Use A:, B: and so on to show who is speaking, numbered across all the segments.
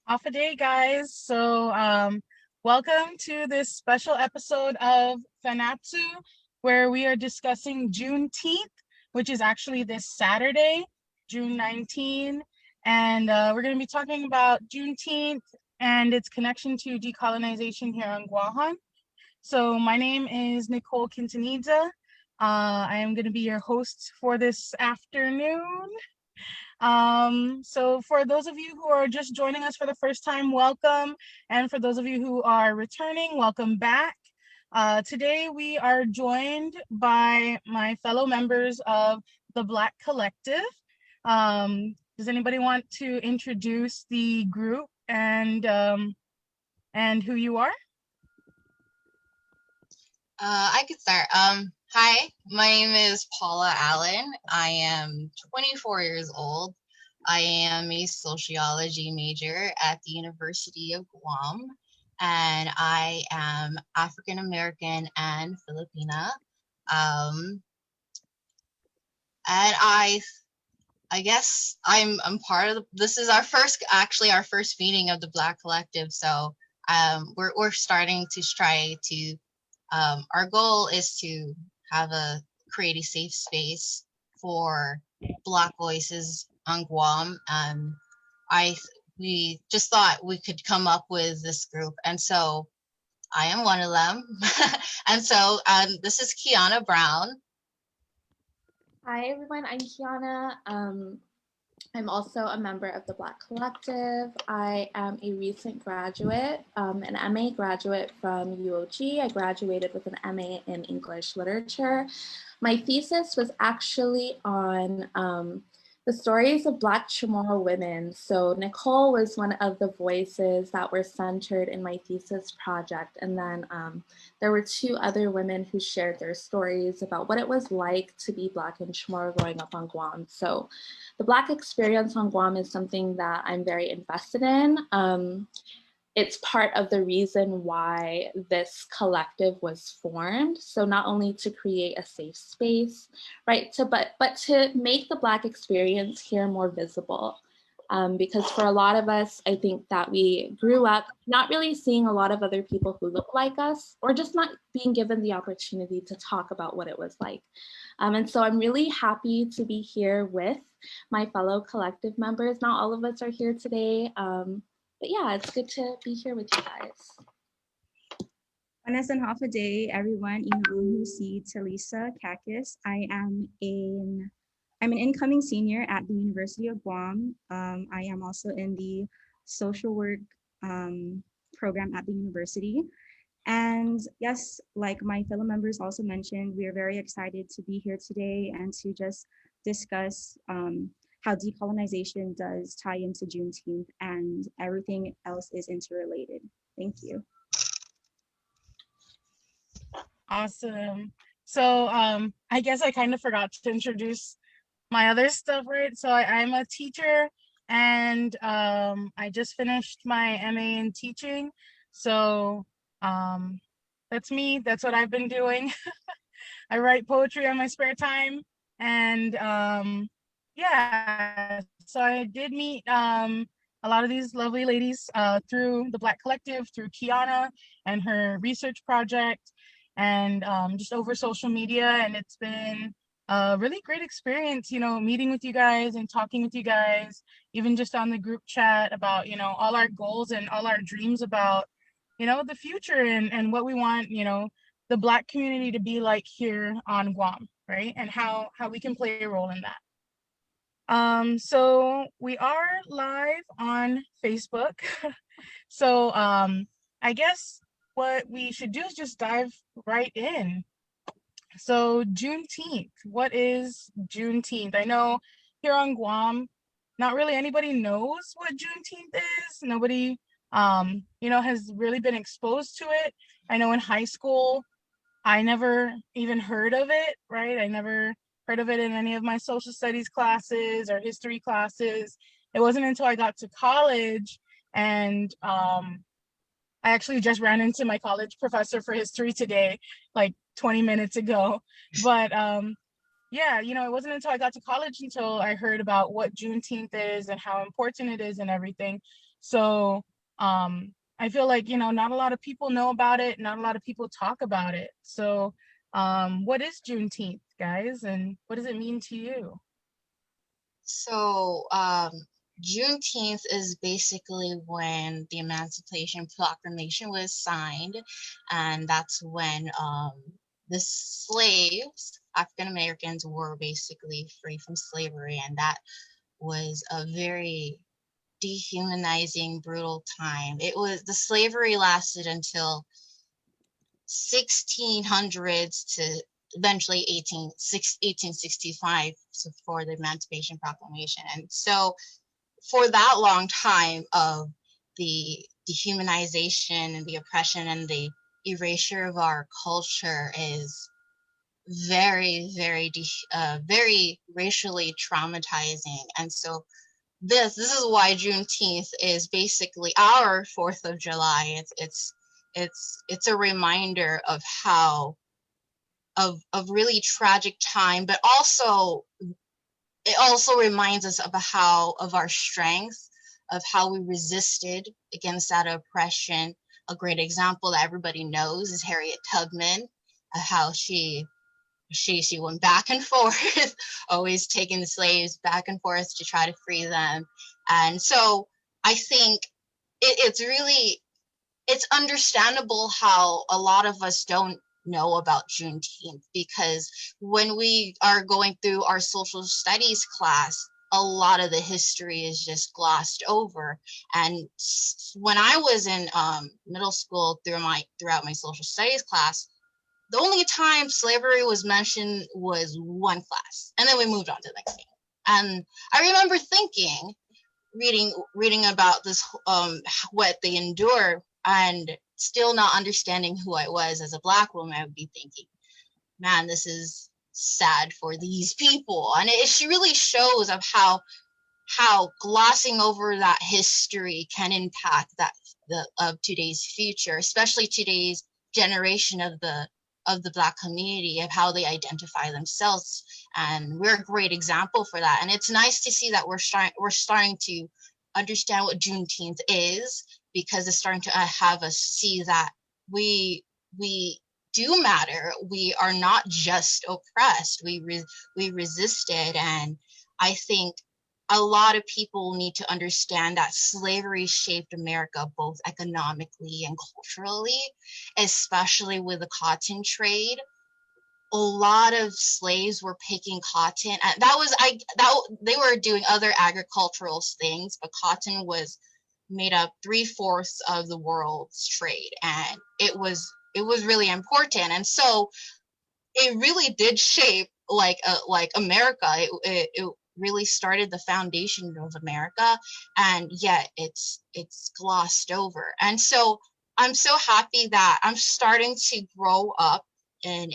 A: Off a day, guys. Welcome to this special episode of Fanachu, where we are discussing Juneteenth, which is actually this Saturday, June 19. And we're going to be talking about Juneteenth and its connection to decolonization here on Guåhan. So, my name is Nichole Quintanilla. I am going to be your host for this afternoon. So for those of you who are just joining us for the first time, welcome. And for those of you who are returning, welcome back. Today we are joined by my fellow members of the Black Collective. Does anybody want to introduce the group and who you are?
B: I could start. Hi, my name is Paula Allen. I am 24 years old. I am a sociology major at the University of Guam, and I am African American and Filipina. And I guess I'm part of this is our first meeting of the Black Collective. So we're starting to try to our goal is to create a safe space for Black voices on Guam. We just thought we could come up with this group, and so I am one of them. And so this is Kiana Brown.
C: Hi everyone, I'm Kiana. I'm also a member of the Black Collective. I am a recent graduate, an MA graduate from UOG. I graduated with an MA in English literature. My thesis was actually on the stories of Black Chamorro women. So Nichole was one of the voices that were centered in my thesis project. And then there were two other women who shared their stories about what it was like to be Black and Chamorro growing up on Guam. So the Black experience on Guam is something that I'm very invested in. It's part of the reason why this collective was formed. So not only to create a safe space, right, but to make the Black experience here more visible. Because for a lot of us, I think that we grew up not really seeing a lot of other people who look like us, or just not being given the opportunity to talk about what it was like. And so I'm really happy to be here with my fellow collective members. Not all of us are here today. But yeah, it's good to be here with you guys.
D: Buenas and half a day, everyone. Inabuhusi Talysa Kakas. I'm an incoming senior at the University of Guam. I am also in the social work program at the university. And yes, like my fellow members also mentioned, we are very excited to be here today and to just discuss how decolonization does tie into Juneteenth, and everything else is interrelated. Thank you.
A: Awesome. So I guess I kind of forgot to introduce my other stuff, right? So I'm a teacher, and I just finished my MA in teaching. So that's me. That's what I've been doing. I write poetry on my spare time, and yeah, so I did meet a lot of these lovely ladies through the Black Collective, through Kiana and her research project, and just over social media. And it's been a really great experience, meeting with you guys and talking with you guys, even just on the group chat about, all our goals and all our dreams about, the future and what we want, the Black community to be like here on Guam, right? And how we can play a role in that. So we are live on Facebook. So I guess what we should do is just dive right in. So Juneteenth, what is Juneteenth? I know here on Guam, not really anybody knows what Juneteenth is. Nobody, has really been exposed to it. I know in high school, I never even heard of it, right? I never heard of it in any of my social studies classes or history classes. It wasn't until I got to college and I actually just ran into my college professor for history today, like 20 minutes ago. But yeah, it wasn't until I got to college until I heard about what Juneteenth is and how important it is and everything. So I feel like, you know, not a lot of people know about it, not a lot of people talk about it. So what is Juneteenth, guys, and what does it mean to you?
B: So, Juneteenth is basically when the Emancipation Proclamation was signed, and that's when the slaves, African Americans, were basically free from slavery, and that was a very dehumanizing, brutal time. It was the slavery lasted until 1600s to eventually 1865, so for the Emancipation Proclamation. And so for that long time of the dehumanization and the oppression and the erasure of our culture is very, very racially traumatizing. And so this is why Juneteenth is basically our 4th of July. It's a reminder of how of really tragic time, but also it also reminds us of our strength, of how we resisted against that oppression. A great example that everybody knows is Harriet Tubman, how she went back and forth, always taking the slaves back and forth to try to free them. And so I think it's understandable how a lot of us don't know about Juneteenth, because when we are going through our social studies class, a lot of the history is just glossed over. And when I was in middle school, throughout my social studies class, the only time slavery was mentioned was one class, and then we moved on to the next thing. And I remember thinking, reading about this, what they endure, and still not understanding who I was as a Black woman. I would be thinking, man, this is sad for these people. And she really shows of how glossing over that history can impact of today's future, especially today's generation of the Black community, of how they identify themselves. And we're a great example for that. And it's nice to see that we're starting to understand what Juneteenth is, because it's starting to have us see that we do matter. We are not just oppressed. We resisted. And I think a lot of people need to understand that slavery shaped America both economically and culturally, especially with the cotton trade. A lot of slaves were picking cotton, and they were doing other agricultural things, but cotton was made up 3/4 of the world's trade, and it was really important. And so it really did shape like America. It really started the foundation of America, and yet it's glossed over. And so I'm so happy that I'm starting to grow up in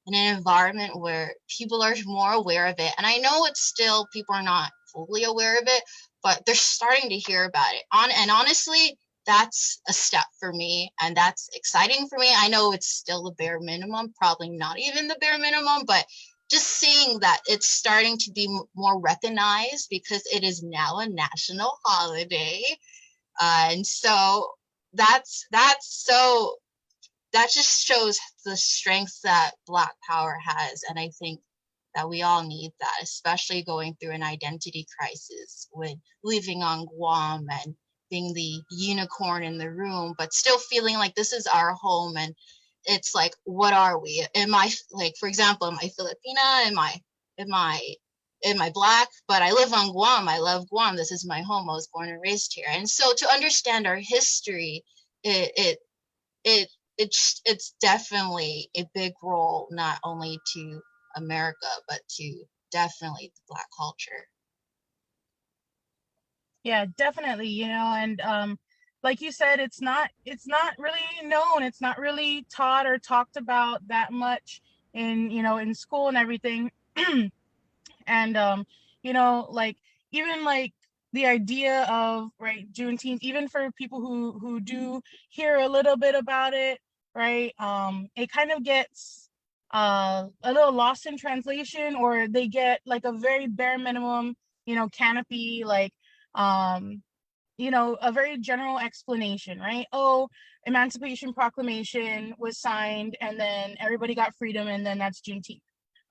B: an environment where people are more aware of it. And I know it's still, people are not fully aware of it, but they're starting to hear about it. And honestly, that's a step for me, and that's exciting for me. I know it's still the bare minimum, probably not even the bare minimum, but just seeing that it's starting to be more recognized, because it is now a national holiday. And so that just shows the strength that Black power has. And I think that we all need that, especially going through an identity crisis with living on Guam and being the unicorn in the room, but still feeling like this is our home. And it's like, what are we? Am I, like, for example, am I Filipina? Am I Black? But I live on Guam. I love Guam. This is my home. I was born and raised here. And so to understand our history, it's definitely a big role, not only to America, but to definitely the Black culture.
A: Yeah, definitely, you know, and like you said, it's not really known, it's not really taught or talked about that much in, you know, in school and everything. And you know, like, even like the idea of, right, Juneteenth, even for people who do hear a little bit about it, right, it kind of gets a little lost in translation, or they get like a very bare minimum, you know, canopy, like um a very general explanation, right? Oh, Emancipation Proclamation was signed and then everybody got freedom and then that's Juneteenth,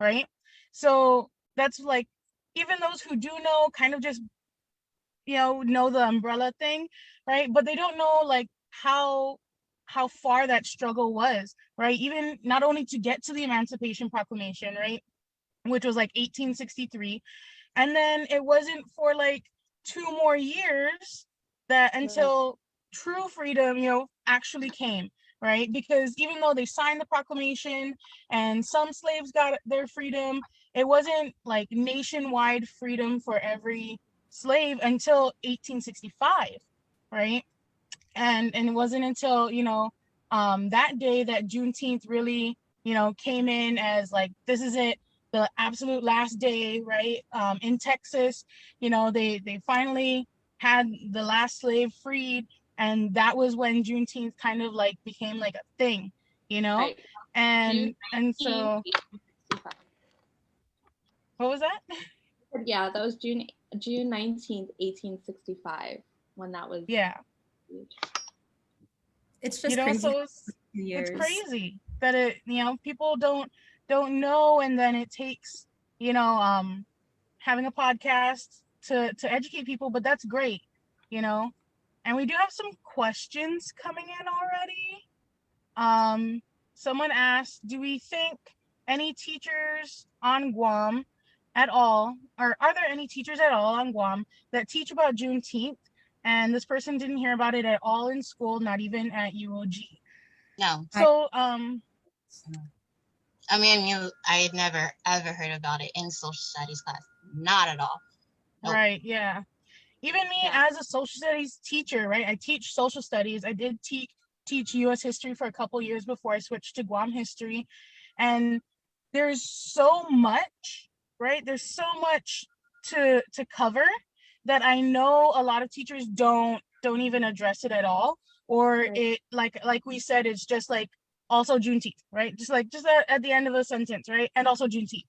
A: right? So that's like, even those who do know kind of just, know the umbrella thing, right? But they don't know like how far that struggle was, right? Even not only to get to the Emancipation Proclamation, right? Which was like 1863. And then it wasn't for like 2 more years that until true freedom, actually came, right? Because even though they signed the proclamation and some slaves got their freedom, it wasn't like nationwide freedom for every slave until 1865, right? And it wasn't until that day that Juneteenth really came in as like, this is it, the absolute last day, right? In Texas, they finally had the last slave freed, and that was when Juneteenth kind of like became like a thing,
C: Right.
A: and so
C: 1865.
A: what was that?
C: Yeah, that was June 19th, 1865, when that was
A: Yeah.
C: huge.
D: It's just crazy.
A: So it's crazy that people don't know, and then it takes having a podcast to educate people, but that's great, and we do have some questions coming in already. Someone asked, do we think any teachers on Guam at all, or are there any teachers at all on Guam that teach about Juneteenth? And this person didn't hear about it at all in school, not even at UOG.
B: No.
A: So,
B: I mean, I had never ever heard about it in social studies class. Not at all. Nope.
A: Right, yeah. Even me as a social studies teacher, right? I teach social studies. I did teach US history for a couple years before I switched to Guam history. And there's so much, right? There's so much to cover that I know a lot of teachers don't even address it at all. Or it like we said, it's just like also Juneteenth, right? Just at the end of a sentence, right? And also Juneteenth.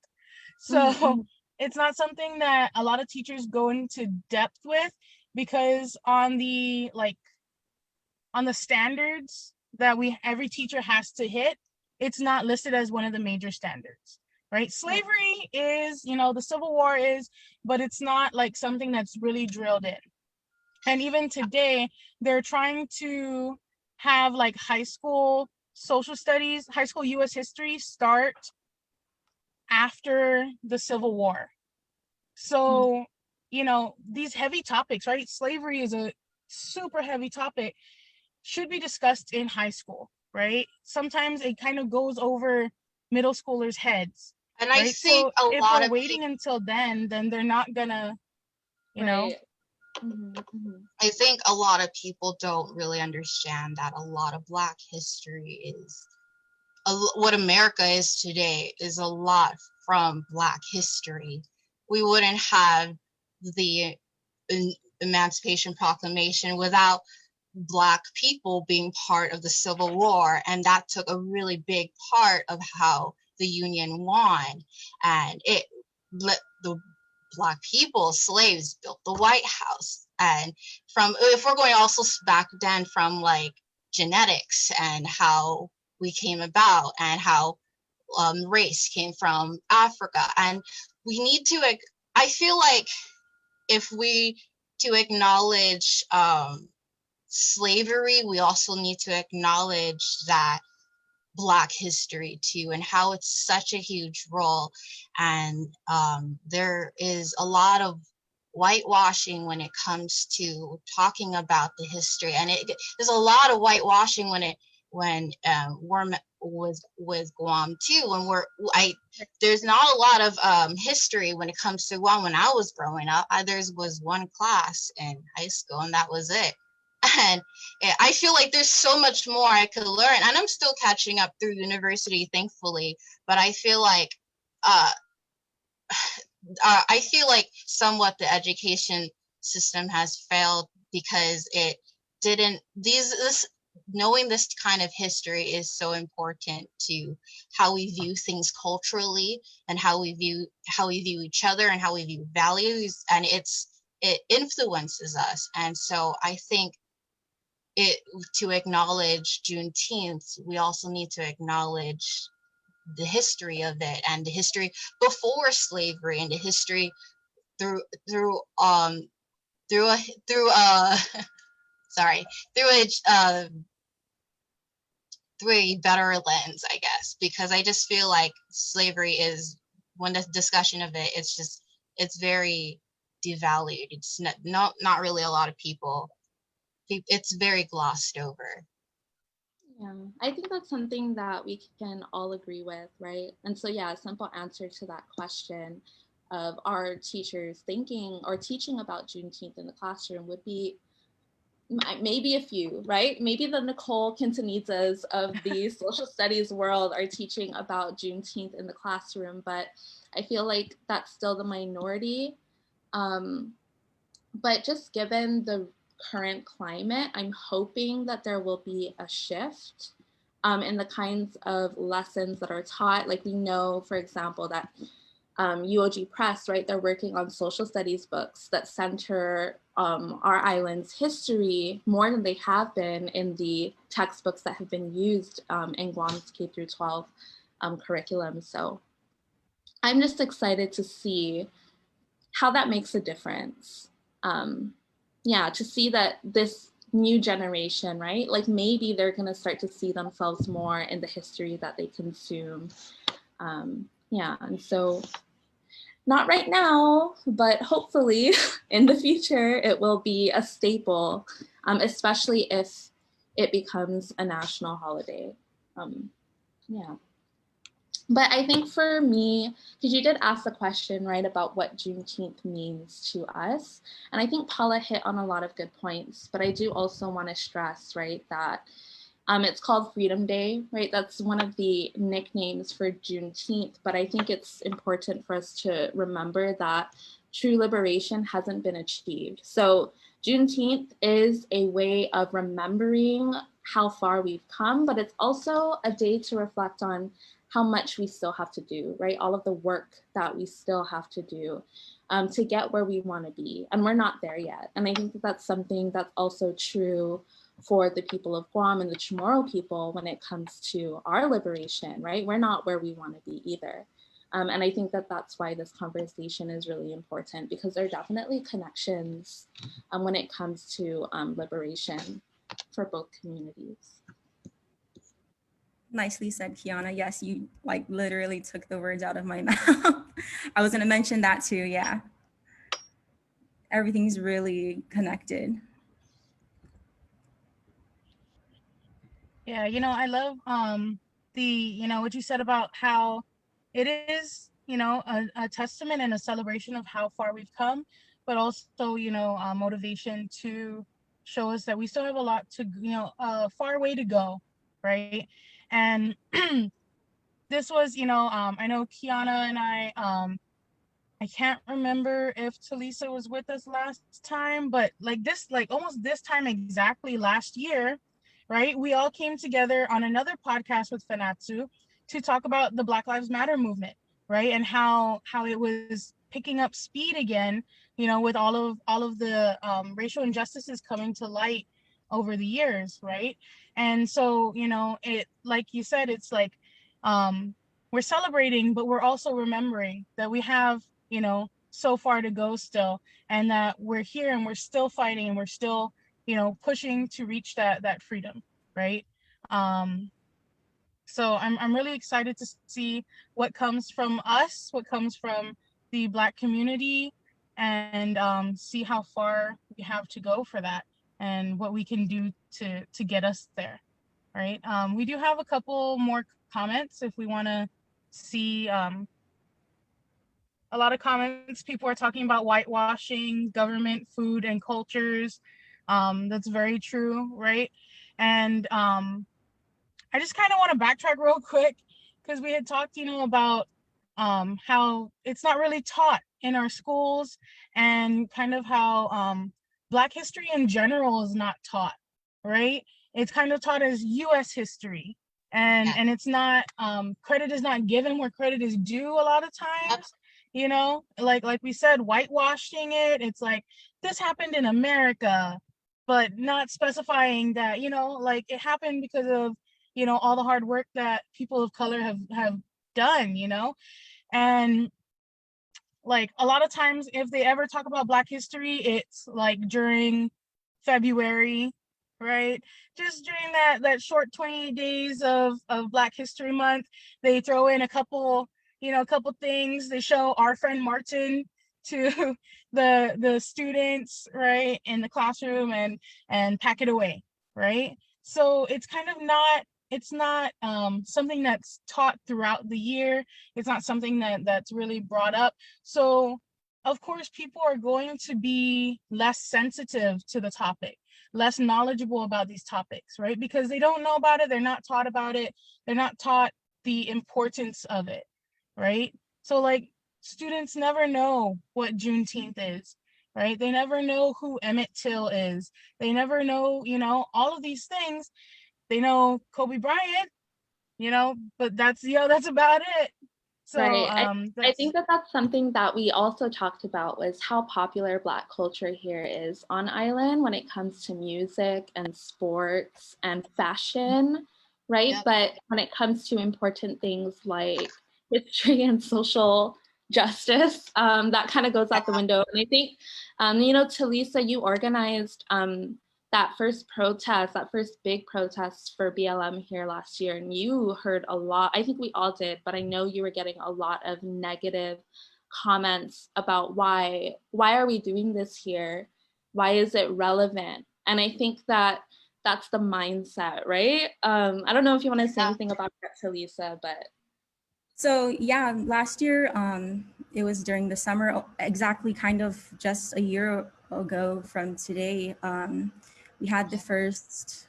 A: So it's not something that a lot of teachers go into depth with, because on the standards that every teacher has to hit, it's not listed as one of the major standards, right? Slavery is, the Civil War is, but it's not like something that's really drilled in. And even today, they're trying to have like high school social studies, high school US history start after the Civil War. So, these heavy topics, right? Slavery is a super heavy topic, should be discussed in high school, right? Sometimes it kind of goes over middle schoolers' heads.
B: And
A: right?
B: I think
A: so
B: a
A: if
B: lot
A: we're
B: of
A: waiting until then they're not gonna, know.
B: I think a lot of people don't really understand that a lot of Black history is what America is today is a lot from Black history. We wouldn't have the Emancipation Proclamation without Black people being part of the Civil War, and that took a really big part of how the Union won. And it let the Black people, slaves, built the White House. And if we're going also back then from like genetics and how we came about and how race came from Africa, and we need to, I feel like if we to acknowledge slavery, we also need to acknowledge that Black history too, and how it's such a huge role. And there is a lot of whitewashing when it comes to talking about the history, and there's a lot of whitewashing when we're with Guam too. There's not a lot of history when it comes to Guam. When I was growing up, there was one class in high school, and that was it. And I feel like there's so much more I could learn, and I'm still catching up through university, thankfully. But I feel like somewhat the education system has failed because it didn't. Knowing this kind of history is so important to how we view things culturally, and how we view each other, and how we view values. And it's it influences us. And so I think to acknowledge Juneteenth, we also need to acknowledge the history of it, and the history before slavery, and the history through through um through a through sorry through through a better lens, I guess, because I just feel like slavery is, when the discussion of it, it's very devalued. It's not really a lot of people. It's very glossed over.
C: Yeah, I think that's something that we can all agree with, right? And so, yeah, a simple answer to that question of our teachers thinking or teaching about Juneteenth in the classroom would be maybe a few, right? Maybe the Nichole Quintanillas of the social studies world are teaching about Juneteenth in the classroom, but I feel like that's still the minority. But just given the current climate, I'm hoping that there will be a shift in the kinds of lessons that are taught. Like we know, for example, that UOG Press, right, they're working on social studies books that center our island's history more than they have been in the textbooks that have been used in Guam's K through 12 curriculum. So I'm just excited to see how that makes a difference. Yeah, to see that this new generation, right, like maybe they're going to start to see themselves more in the history that they consume. Yeah, and so not right now, but hopefully in the future, it will be a staple, especially if it becomes a national holiday. Yeah. But I think for me, because you did ask the question, right, about what Juneteenth means to us. And I think Paula hit on a lot of good points, but I do also want to stress, right, that it's called Freedom Day, right? That's one of the nicknames for Juneteenth, but I think it's important for us to remember that true liberation hasn't been achieved. So Juneteenth is a way of remembering how far we've come, but it's also a day to reflect on how much we still have to do, right? All of the work that we still have to do to get where we want to be. And we're not there yet. And I think that that's something that's also true for the people of Guam and the Chamorro people when it comes to our liberation, right? We're not where we want to be either. And I think that that's why this conversation is really important, because there are definitely connections when it comes to liberation for both communities.
D: Nicely said, Kiana. Yes, you like literally took the words out of my mouth. I was going to mention that too. Yeah. Everything's really connected.
A: Yeah, I love what you said about how it is, a testament and a celebration of how far we've come, but also, motivation to show us that we still have a lot to, a far way to go, right? And this was, I know Kiana and I can't remember if Talysa was with us last time, but almost this time exactly last year, right? We all came together on another podcast with Fanachu to talk about the Black Lives Matter movement, right? And how it was picking up speed again, with all of the racial injustices coming to light over the years, right? And so, it, like you said, it's like we're celebrating, but we're also remembering that we have, so far to go still, and that we're here and we're still fighting and we're still, pushing to reach that freedom, right? So I'm really excited to see what comes from us, what comes from the Black community, and see how far we have to go for that and what we can do to get us there, right? We do have a couple more comments if we want to see. A lot of comments, people are talking about whitewashing government, food, and cultures. That's very true, right? And I just kind of want to backtrack real quick, because we had talked, about how it's not really taught in our schools, and kind of how Black history in general is not taught, right? It's kind of taught as U.S. history, and it's not, credit is not given where credit is due a lot of times. you know, like we said, whitewashing it. It's like, this happened in America, but not specifying that, you know, like it happened because of, you know, all the hard work that people of color have done, you know. And like a lot of times if they ever talk about Black history, it's like during February, right? Just during that short 20 days of Black History Month, they throw in a couple, you know, a couple things. They show our friend Martin to the students, right, in the classroom, and pack it away, right? So it's kind of not, it's not something that's taught throughout the year. It's not something that's really brought up. So of course people are going to be less sensitive to the topic, less knowledgeable about these topics, right? Because they don't know about it, they're not taught about it, they're not taught the importance of it, right? So like students never know what Juneteenth is, right? They never know who Emmett Till is. They never know, you know, all of these things. They know Kobe Bryant, you know, but that's, you know, that's about it. So
C: Right. I
A: that's,
C: think that that's something that we also talked about, was how popular Black culture here is on island when it comes to music and sports and fashion, right?
B: Yep.
C: But when it comes to important things like history and social justice, that kind of goes out the window. And I think, you know, Talysa, you organized that first protest, that first big protest for BLM here last year, and you heard a lot, I think we all did, but I know you were getting a lot of negative comments about why are we doing this here? Why is it relevant? And I think that that's the mindset, right? I don't know if you want to say anything about that, Talysa, but.
D: So yeah, last year, it was during the summer, exactly kind of just a year ago from today, we had the first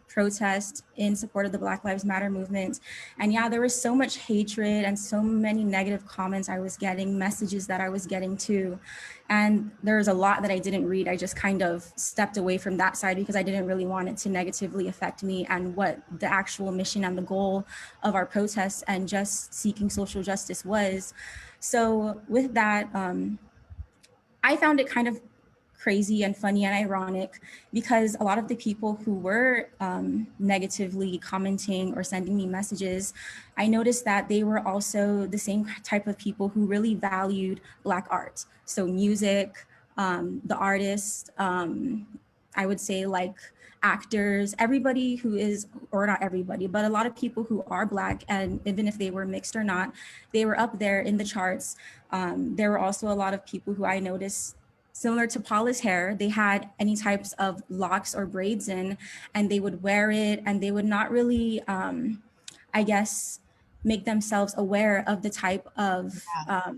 D: protest in support of the Black Lives Matter movement. And yeah, there was so much hatred and so many negative comments I was getting, messages that I was getting too. And there was a lot that I didn't read. I just kind of stepped away from that side because I didn't really want it to negatively affect me and what the actual mission and the goal of our protests and just seeking social justice was. So with that, I found it kind of crazy and funny and ironic because a lot of the people who were negatively commenting or sending me messages, I noticed that they were also the same type of people who really valued Black art. So music, the artists, I would say like actors, everybody who is, or not everybody, but a lot of people who are Black, and even if they were mixed or not, they were up there in the charts. There were also a lot of people who I noticed, similar to Paula's hair, they had any types of locks or braids in, and they would wear it, and they would not really, I guess, make themselves aware of the type of,
B: I've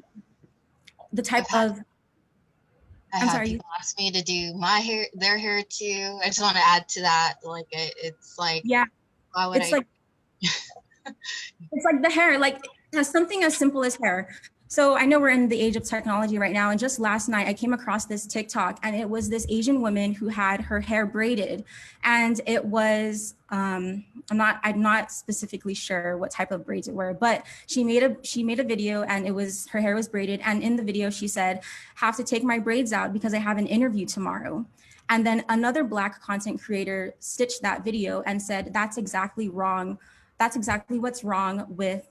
B: had
D: of,
B: I
D: I'm
B: had
D: sorry.
B: people ask me to do my hair, their hair too. I just want to add to that. Like it's like,
D: Yeah,
B: why would
D: it's
B: I?
D: like, it's like the hair, like something as simple as hair. So I know we're in the age of technology right now. And just last night I came across this TikTok, and it was this Asian woman who had her hair braided. And it was, I'm not specifically sure what type of braids it were, but she made a video, and it was, her hair was braided. And in the video she said, have to take my braids out because I have an interview tomorrow. And then another Black content creator stitched that video and said, that's exactly wrong. That's exactly what's wrong with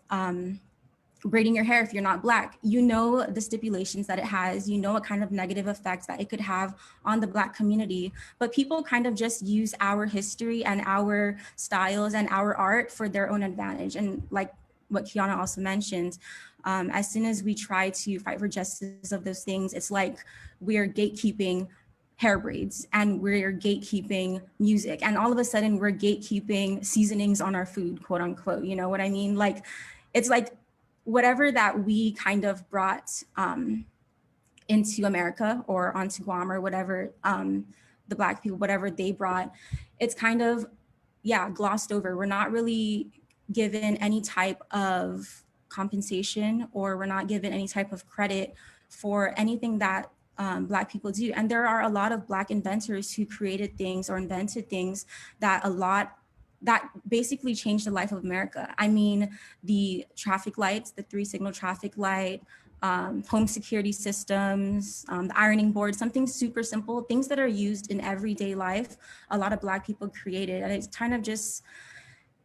D: braiding your hair if you're not Black. You know the stipulations that it has, you know what kind of negative effects that it could have on the Black community, but people kind of just use our history and our styles and our art for their own advantage. And like what Kiana also mentioned, as soon as we try to fight for justice of those things, it's like we're gatekeeping hair braids, and we're gatekeeping music, and all of a sudden we're gatekeeping seasonings on our food, quote unquote. You know what I mean? Like, it's like whatever that we kind of brought into America or onto Guam or whatever, the Black people, whatever they brought, it's kind of, yeah, glossed over. We're not really given any type of compensation, or we're not given any type of credit for anything that Black people do. And there are a lot of Black inventors who created things or invented things that basically changed the life of America. I mean, the traffic lights, the 3 signal traffic light, home security systems, the ironing board, something super simple, things that are used in everyday life, a lot of Black people created. And it's kind of just,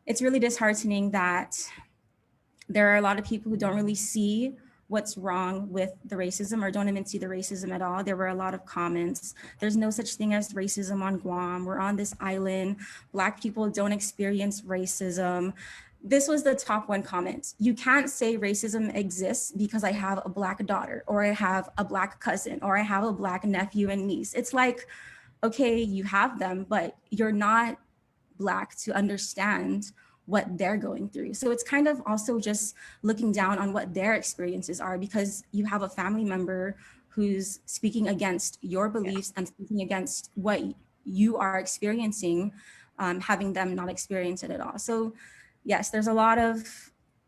D: it's really disheartening that there are a lot of people who don't really see what's wrong with the racism or don't even see the racism at all. There were a lot of comments. There's no such thing as racism on Guam. We're on this island. Black people don't experience racism. This was the top one comment. You can't say racism exists because I have a Black daughter, or I have a Black cousin, or I have a Black nephew and niece. It's like, okay, you have them, but you're not Black to understand what they're going through. So it's kind of also just looking down on what their experiences are, because you have a family member who's speaking against your beliefs and speaking against what you are experiencing, having them not experience it at all. So yes, there's a lot of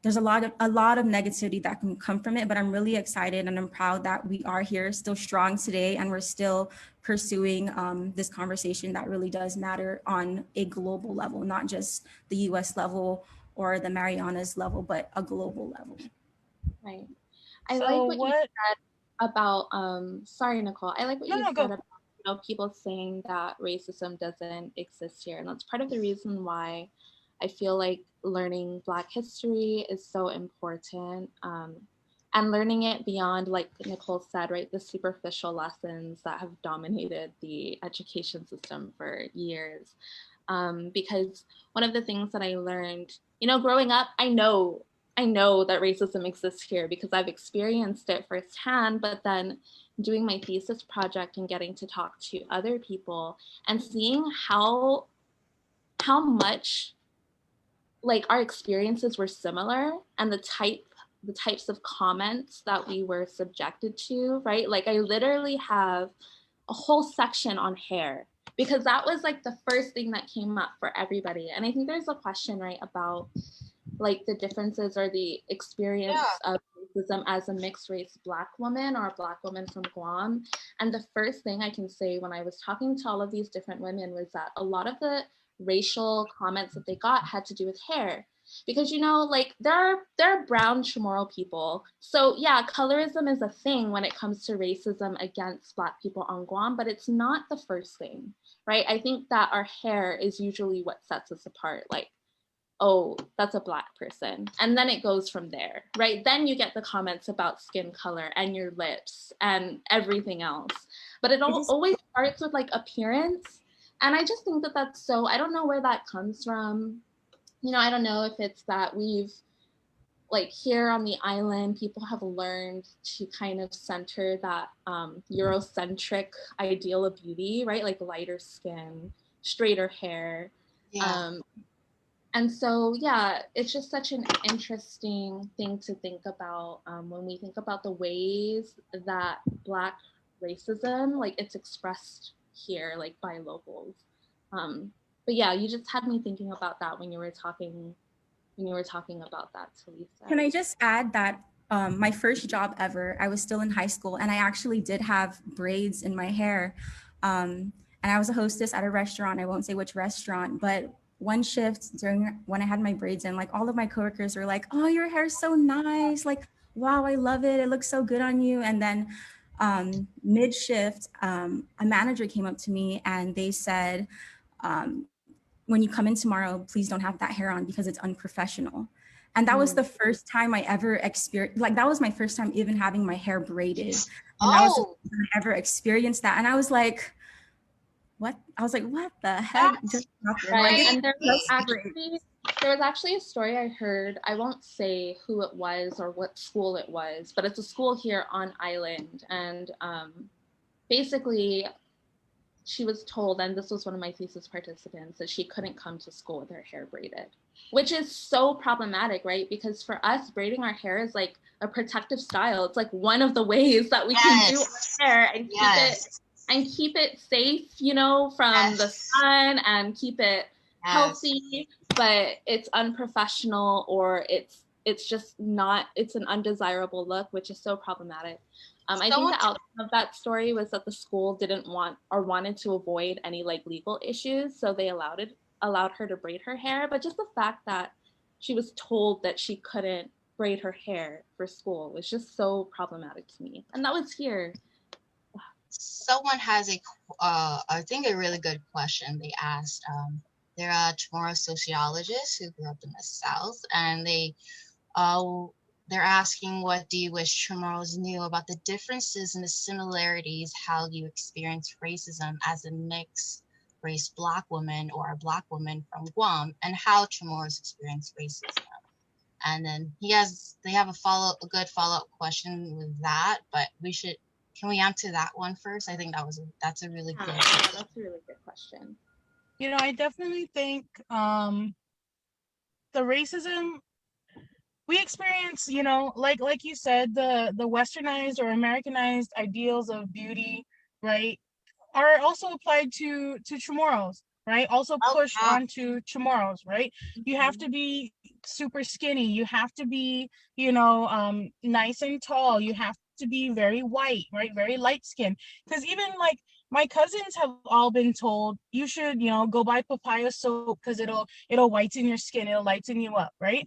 D: negativity that can come from it, but I'm really excited and I'm proud that we are here still strong today, and we're still pursuing this conversation that really does matter on a global level, not just the US level or the Marianas level, but a global level.
C: Right. I
A: So
C: like what you
A: what?
C: said about, sorry, Nichole, I like what
A: No,
C: you
A: no,
C: said
A: go.
C: about, people saying that racism doesn't exist here. And that's part of the reason why I feel like learning Black history is so important. And learning it beyond, like Nichole said, right, the superficial lessons that have dominated the education system for years. Because one of the things that I learned, growing up, I know that racism exists here because I've experienced it firsthand, but then doing my thesis project and getting to talk to other people and seeing how much like our experiences were similar, and the types of comments that we were subjected to, right? Like I literally have a whole section on hair because that was like the first thing that came up for everybody. And I think there's a question, right, about like the differences or the experience of racism as a mixed race Black woman or a Black woman from Guam. And the first thing I can say when I was talking to all of these different women was that a lot of the racial comments that they got had to do with hair. Because like there are brown Chamorro people. So yeah, colorism is a thing when it comes to racism against Black people on Guam, but it's not the first thing, right? I think that our hair is usually what sets us apart. Like, oh, that's a Black person. And then it goes from there, right? Then you get the comments about skin color and your lips and everything else. But it always starts with like appearance. And I just think that that's so, I don't know where that comes from. I don't know if it's that we've, like here on the island, people have learned to kind of center that Eurocentric ideal of beauty, right? Like lighter skin, straighter hair.
B: Yeah.
C: And so, yeah, it's just such an interesting thing to think about when we think about the ways that Black racism, like it's expressed here, like by locals. But yeah, you just had me thinking about that when you were talking about that, Talysa.
D: Can I just add that my first job ever, I was still in high school, and I actually did have braids in my hair. And I was a hostess at a restaurant. I won't say which restaurant, but one shift during when I had my braids in, like all of my coworkers were like, "Oh, your hair's so nice. Like, wow, I love it. It looks so good on you." And then mid shift, a manager came up to me and they said, when you come in tomorrow, please don't have that hair on because it's unprofessional. And that was the first time I ever experienced, like that was my first time even having my hair braided. And that was the first time I ever experienced that. And I was like, what? I was like, what the heck just happened?
C: Right.
D: Like,
C: And there was actually a story I heard. I won't say who it was or what school it was, but it's a school here on island. And basically, she was told, and this was one of my thesis participants, that she couldn't come to school with her hair braided, which is so problematic, right? Because for us, braiding our hair is like a protective style. It's like one of the ways that we can do our hair and keep it safe, from the sun and keep it healthy, but it's unprofessional, or it's just not, it's an undesirable look, which is so problematic. I think the outcome of that story was that the school didn't want or wanted to avoid any like legal issues, so they allowed her to braid her hair. But just the fact that she was told that she couldn't braid her hair for school was just so problematic to me. And that was here.
B: Someone has I think a really good question they asked. They're a Chamorro sociologist who grew up in the South, and uh, they're asking, what do you wish Chamorros knew about the differences and the similarities, how you experience racism as a mixed race Black woman or a Black woman from Guam, and how Chamorros experience racism. And then they have a good follow-up question with that, but can we answer that one first? I think that's a really good
C: Yeah, that's a really good question.
A: You know, I definitely think the racism we experience, you know, like you said, the westernized or Americanized ideals of beauty, right, are also applied to Chamorros, right? Also
B: Oh,
A: pushed
B: yeah.
A: onto Chamorros, right? You have
C: Mhm.
A: to be super skinny. You have to be, you know, nice and tall. You have to be very white, right? Very light skin. Because even like my cousins have all been told you should, you know, go buy papaya soap because it'll whiten your skin. It'll lighten you up, right?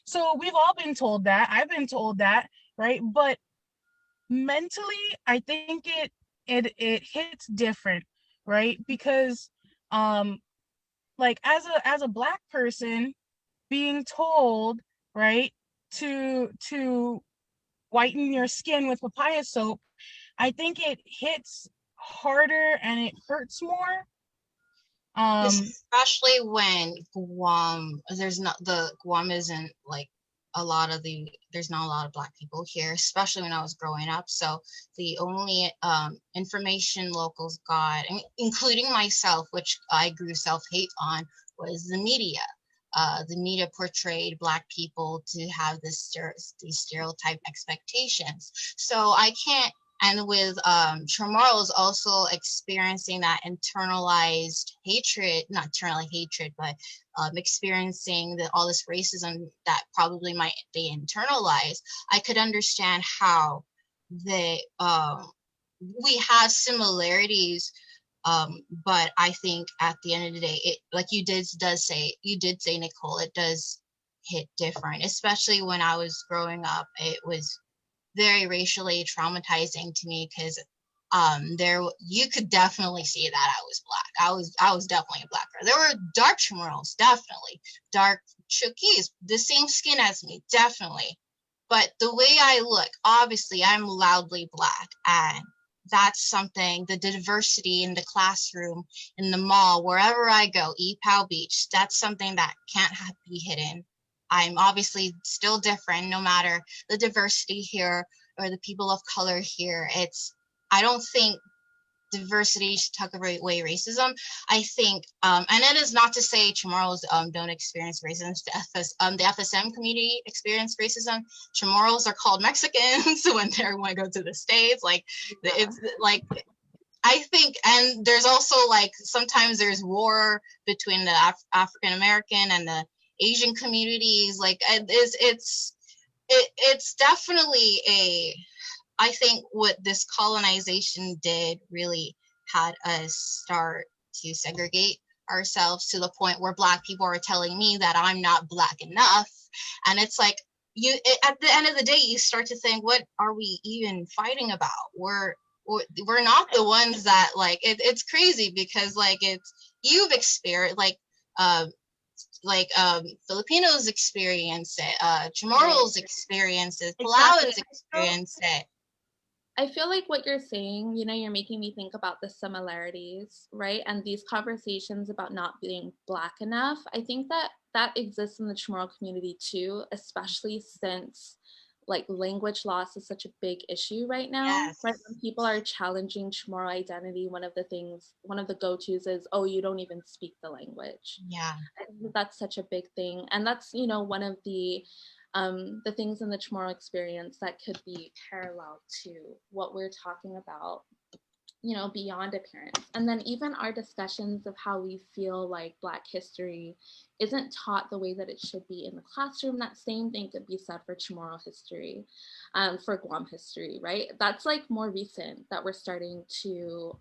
A: So we've all been told that. I've been told that, right? But mentally, I think it hits different, right? Because um like as a Black person being told, right, to whiten your skin with papaya soap, I think it hits harder and it hurts more.
B: Especially when Guam isn't like there's not a lot of Black people here, especially when I was growing up. So the only information locals got, including myself, which I grew self-hate on, was the media. The media portrayed Black people to have these stereotype expectations. So I can't, and with Chamorros also experiencing that internalized hatred, not internally hatred, but experiencing all this racism that probably might they internalize, I could understand how they we have similarities, but I think at the end of the day, it, like you did say, Nichole, it does hit different, especially when I was growing up. It was very racially traumatizing to me because there you could definitely see that I was Black. I was definitely a Black girl. There were dark Chamorros, definitely dark Chukis, the same skin as me, definitely. But the way I look, obviously, I'm loudly Black, and that's something. The diversity in the classroom, in the mall, wherever I go, Epal Beach, that's something that can't be hidden. I'm obviously still different, no matter the diversity here or the people of color here. I don't think diversity should tuck away racism. I think, and it is not to say Chamorros don't experience racism. The FSM community experience racism. Chamorros are called Mexicans when they go to the States. Like, it's like, I think, and there's also like sometimes there's war between the African American and the Asian communities. Like, it's definitely I think what this colonization did really had us start to segregate ourselves to the point where Black people are telling me that I'm not Black enough. And it's like, at the end of the day, you start to think, what are we even fighting about? We're not the ones that, like, it's crazy because like you've experienced Filipinos experience it, Chamorros experience it, Palauans experience it.
C: I feel like what you're saying, you know, you're making me think about the similarities, right? And these conversations about not being Black enough. I think that exists in the Chamorro community too, especially since like language loss is such a big issue right now,
B: Yes.
C: right? When people are challenging Chamorro identity, one of the go-tos is, oh, you don't even speak the language.
B: Yeah.
C: I think that's such a big thing. And that's, you know, one of the things in the Chamorro experience that could be parallel to what we're talking about, you know, beyond appearance. And then even our discussions of how we feel like Black history isn't taught the way that it should be in the classroom. That same thing could be said for Chamorro history, for Guam history, right? That's like more recent that we're starting to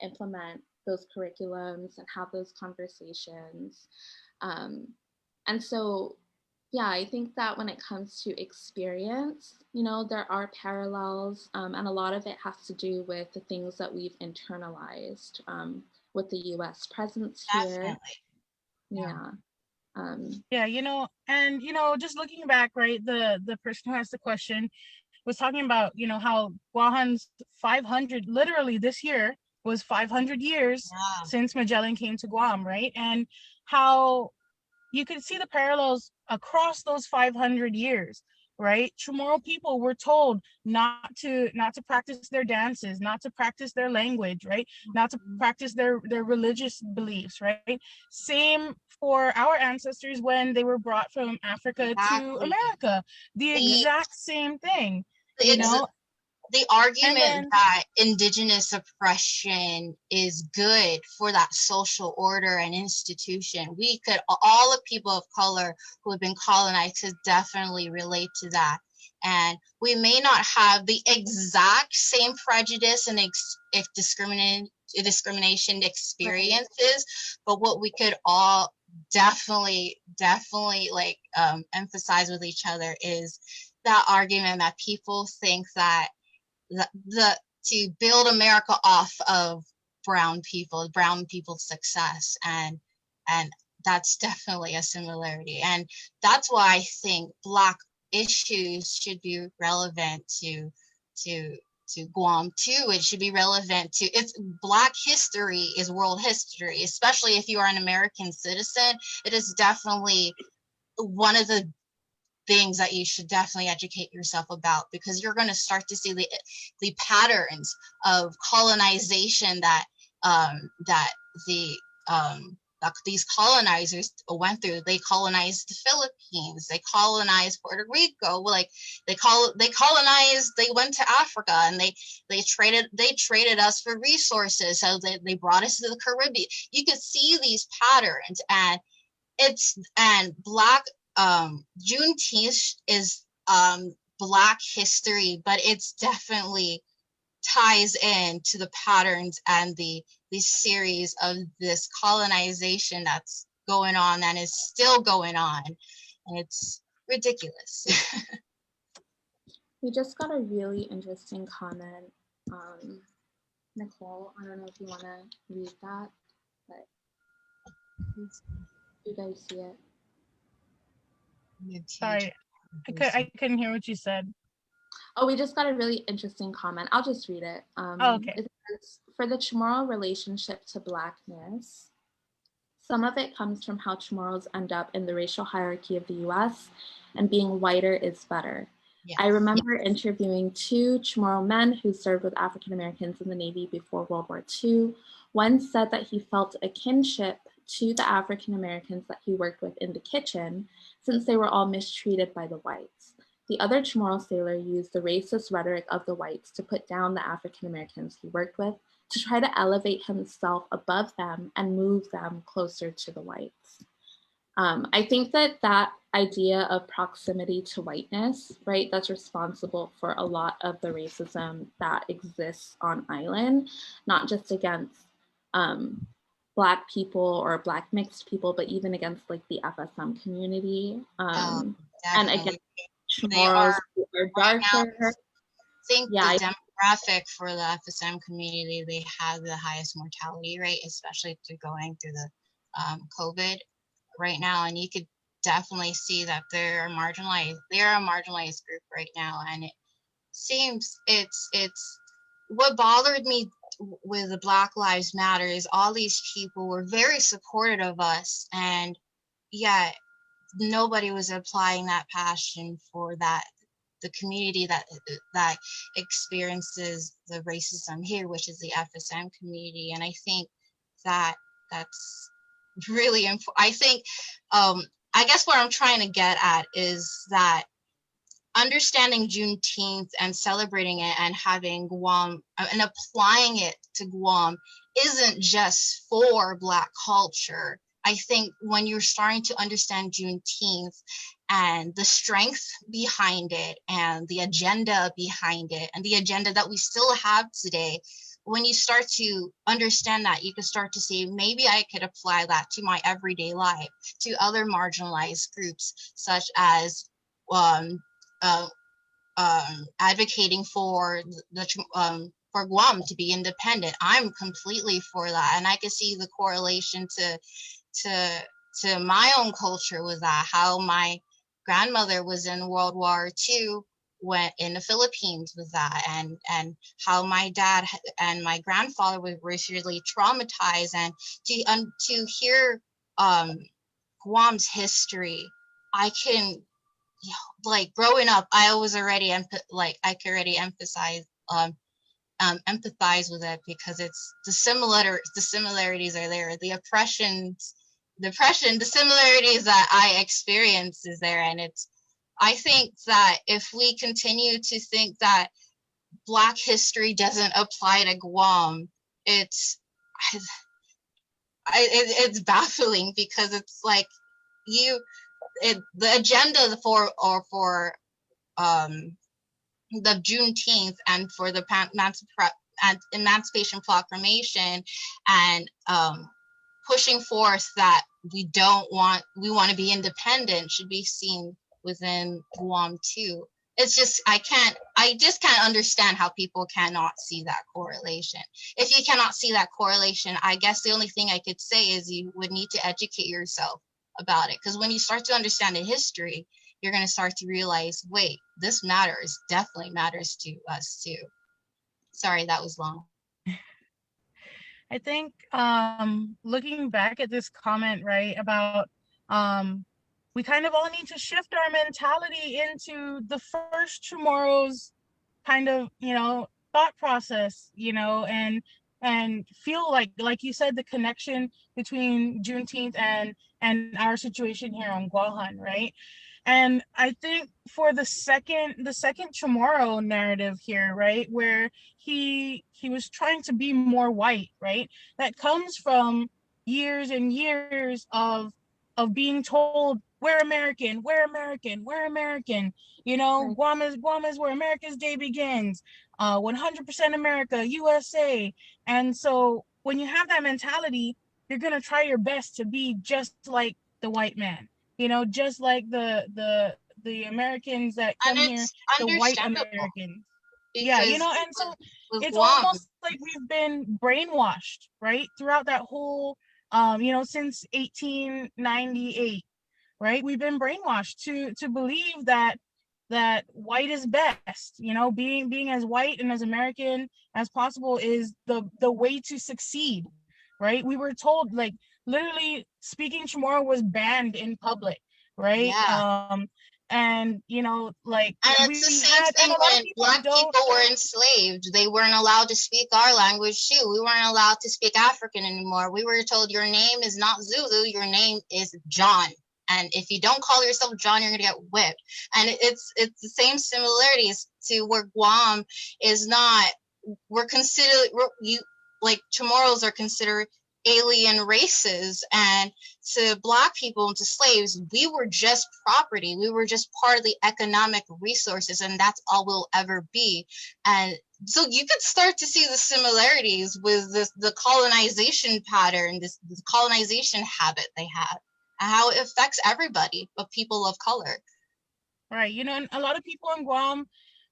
C: implement those curriculums and have those conversations. And so Yeah, I think that when it comes to experience, you know, there are parallels, and a lot of it has to do with the things that we've internalized with the US presence here.
B: Definitely.
C: Yeah.
A: Yeah, and just looking back, right, the person who asked the question was talking about, how Guåhan's 500, literally this year was 500 years
B: Yeah.
A: since Magellan came to Guam, right? And how you can see the parallels across those 500 years, right? Chamorro people were told not to practice their dances, not to practice their language, right? Not to practice their religious beliefs, right? Same for our ancestors when they were brought from Africa to
B: Exactly.
A: America. The
B: The
A: exact same thing, you
B: it's
A: know?
B: the
A: And
B: argument
A: then
B: that indigenous oppression is good for that social order and institution. We could, all the people of color who have been colonized could definitely relate to that. And we may not have the exact same prejudice and discrimination experiences, but what we could all definitely like emphasize with each other is that argument that people think that the to build America off of brown people's success, and that's definitely a similarity, and that's why I think Black issues should be relevant to Guam too. It should be relevant to it's Black history is world history, especially if you are an American citizen. It is definitely one of the things that you should definitely educate yourself about, because you're going to start to see the patterns of colonization that that the that these colonizers went through. They colonized the Philippines, they colonized Puerto Rico, like they colonized, they went to Africa, and they traded us for resources, so they brought us to the Caribbean. You could see these patterns, and Black Juneteenth is Black history, but it's definitely ties in to the patterns and the series of this colonization that's going on and is still going on, and it's ridiculous.
C: We just got a really interesting comment. Nichole, I don't know if you want to read that, but you guys see it.
A: sorry, I couldn't hear what you said.
C: Oh, we just got a really interesting comment. I'll just read it.
A: Okay.
C: It says, for the Chamorro relationship to Blackness, some of it comes from how Chamorros end up in the racial hierarchy of the US, and being whiter is better. Yes. I remember interviewing 2 Chamorro men who served with African Americans in the Navy before World War II. One said that he felt a kinship to the African Americans that he worked with in the kitchen, since they were all mistreated by the whites. The other Chamorro sailor used the racist rhetoric of the whites to put down the African Americans he worked with, to try to elevate himself above them and move them closer to the whites. I think that idea of proximity to whiteness, right, that's responsible for a lot of the racism that exists on island, not just against Black people or Black mixed people, but even against like the FSM community, and against Chamorros who are darker.
B: I think the demographic for the FSM community, they have the highest mortality rate, especially through going through the COVID right now, and you could definitely see that they're a marginalized group right now. And it seems it's what bothered me with the Black Lives Matter is all these people were very supportive of us, and yet nobody was applying that passion for the community that experiences the racism here, which is the FSM community. And I think that's really important. I think I guess what I'm trying to get at is that understanding Juneteenth and celebrating it and having Guam and applying it to Guam isn't just for Black culture. I think when you're starting to understand Juneteenth and the strength behind it and the agenda behind it and the agenda that we still have today, when you start to understand that, you can start to see, maybe I could apply that to my everyday life, to other marginalized groups, such as um, uh, advocating for for Guam to be independent. I'm completely for that, and I can see the correlation to to my own culture with that. How my grandmother was in World War II, went in the Philippines with that, and how my dad and my grandfather were really traumatized, and to hear Guam's history, I can, like, growing up, I was already I could already emphasize empathize with it, because it's the similarities are there, the similarities that I experience is there. And it's, I think that if we continue to think that Black history doesn't apply to Guam, it's it's baffling, because it's like the agenda for the Juneteenth and for the Emancipation Proclamation, and pushing forth that we want to be independent, should be seen within Guam too. It's just, I just can't understand how people cannot see that correlation. If you cannot see that correlation, I guess the only thing I could say is you would need to educate yourself about it, because when you start to understand the history, you're going to start to realize, wait, this matters, definitely matters to us too. Sorry, that was long.
A: I think looking back at this comment, right, about we kind of all need to shift our mentality into the first tomorrow's kind of, thought process, and feel like you said, the connection between Juneteenth and our situation here on Guåhan, right? And I think for the second tomorrow narrative here, right, where he was trying to be more white, right, that comes from years and years of being told, we're American, we're American, we're American,
C: Right.
A: Guam is where America's day begins, 100% America, USA. And so when you have that mentality, you're going to try your best to be just like the white man, just like the Americans that
B: And
A: come here,
B: it's
A: the white
B: understandable,
A: Americans. Yeah,
B: because
A: and so
B: with
A: it's
B: Guam,
A: almost like we've been brainwashed, right, throughout that whole since 1898, right? We've been brainwashed to believe that white is best, being as white and as American as possible is the way to succeed, right? We were told, like, literally speaking Chamorro was banned in public, right?
B: yeah.
A: And like,
B: And it's the
A: we
B: same
A: had, and
B: thing
A: a lot of
B: when
A: people
B: Black
A: don't.
B: people were enslaved. They weren't allowed to speak our language too. We weren't allowed to speak African anymore. We were told, your name is not Zulu, your name is John. And if you don't call yourself John, you're gonna get whipped. And it's the same similarities to where Guam is not. We're considered like tomorrows are considered alien races, and to Black people and to slaves, we were just property, we were just part of the economic resources, and that's all we'll ever be. And so you could start to see the similarities with the colonization pattern, this colonization habit they have, and how it affects everybody but people of color.
A: Right. And a lot of people in Guam,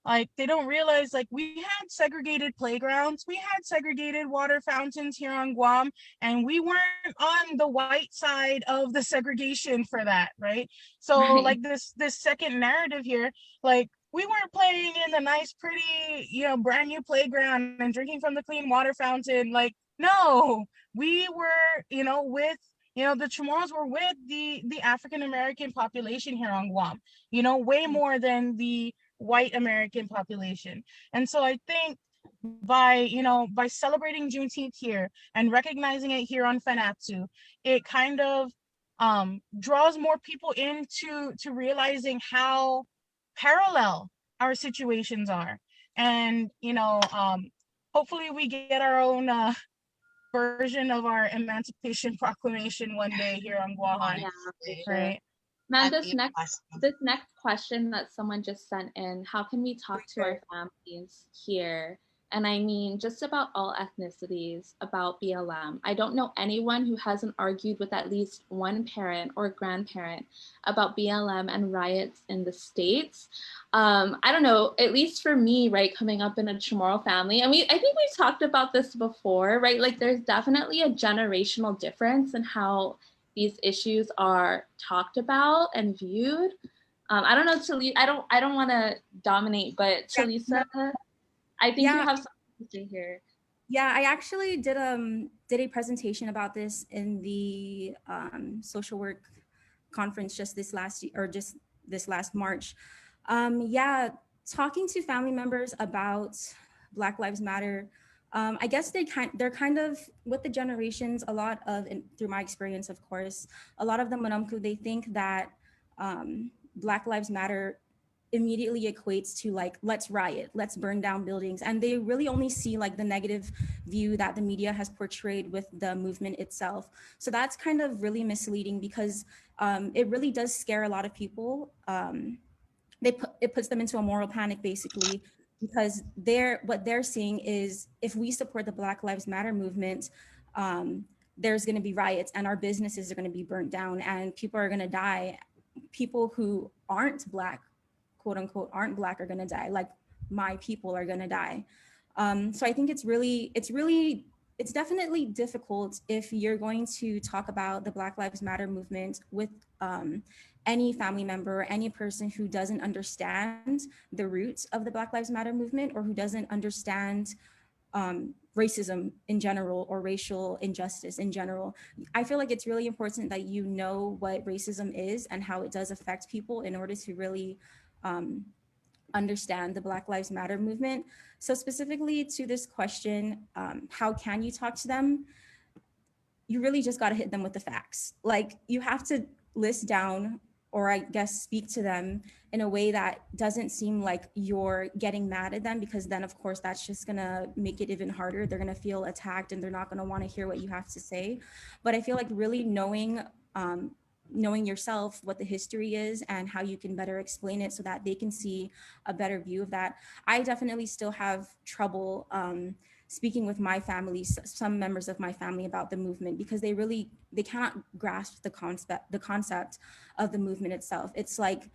A: like, they don't realize, like, we had segregated playgrounds, we had segregated water fountains here on Guam, and we weren't on the white side of the segregation for that, right? So,
C: Right.
A: like, this second narrative here, like, we weren't playing in the nice, pretty, brand new playground and drinking from the clean water fountain. Like, no, we were, with, the Chamorros were with the African American population here on Guam, way more than the white American population. And so I think by celebrating Juneteenth here and recognizing it here on Fanachu, it kind of draws more people into realizing how parallel our situations are. And hopefully we get our own version of our Emancipation Proclamation one day here on Guåhan,
C: Yeah, for
B: Honestly,
C: sure.
A: right?
C: Man,
B: that'd be awesome.
C: this next question that someone just sent in, how can we talk to our families here and I mean just about all ethnicities, about BLM. I don't know anyone who hasn't argued with at least one parent or grandparent about BLM and riots in the States. I don't know, at least for me, right, coming up in a Chamorro family, and I think we've talked about this before, right? Like there's definitely a generational difference in how these issues are talked about and viewed. I don't know, Talysa, I don't want to dominate, but Talysa, I think you
D: Yeah,
C: have something to say here.
D: yeah, I actually did a presentation about this in the social work conference just this last year, or just this last March. Yeah, talking to family members about Black Lives Matter. I guess they're kind of with the generations. A lot of, and through my experience, of course, a lot of the Manamku, they think that Black Lives Matter immediately equates to like, let's riot, let's burn down buildings, and they really only see like the negative view that the media has portrayed with the movement itself. So that's kind of really misleading, because it really does scare a lot of people. It puts them into a moral panic, basically, because what they're seeing is, if we support the Black Lives Matter movement, there's going to be riots and our businesses are going to be burnt down and people are going to die. People who aren't Black, quote unquote, aren't Black, are going to die. Like, my people are going to die. So I think it's definitely difficult if you're going to talk about the Black Lives Matter movement with any family member or any person who doesn't understand the roots of the Black Lives Matter movement, or who doesn't understand racism in general, or racial injustice in general. I feel like it's really important that you know what racism is and how it does affect people, in order to really understand the Black Lives Matter movement. So specifically to this question, how can you talk to them? You really just got to hit them with the facts. Like, you have to list down, or I guess speak to them in a way that doesn't seem like you're getting mad at them, because then of course that's just gonna make it even harder. They're gonna feel attacked and they're not gonna want to hear what you have to say. But I feel like really knowing yourself, what the history is and how you can better explain it so that they can see a better view of that. I definitely still have trouble speaking with my family, some members of my family, about the movement, because they cannot grasp the concept of the movement itself. It's like,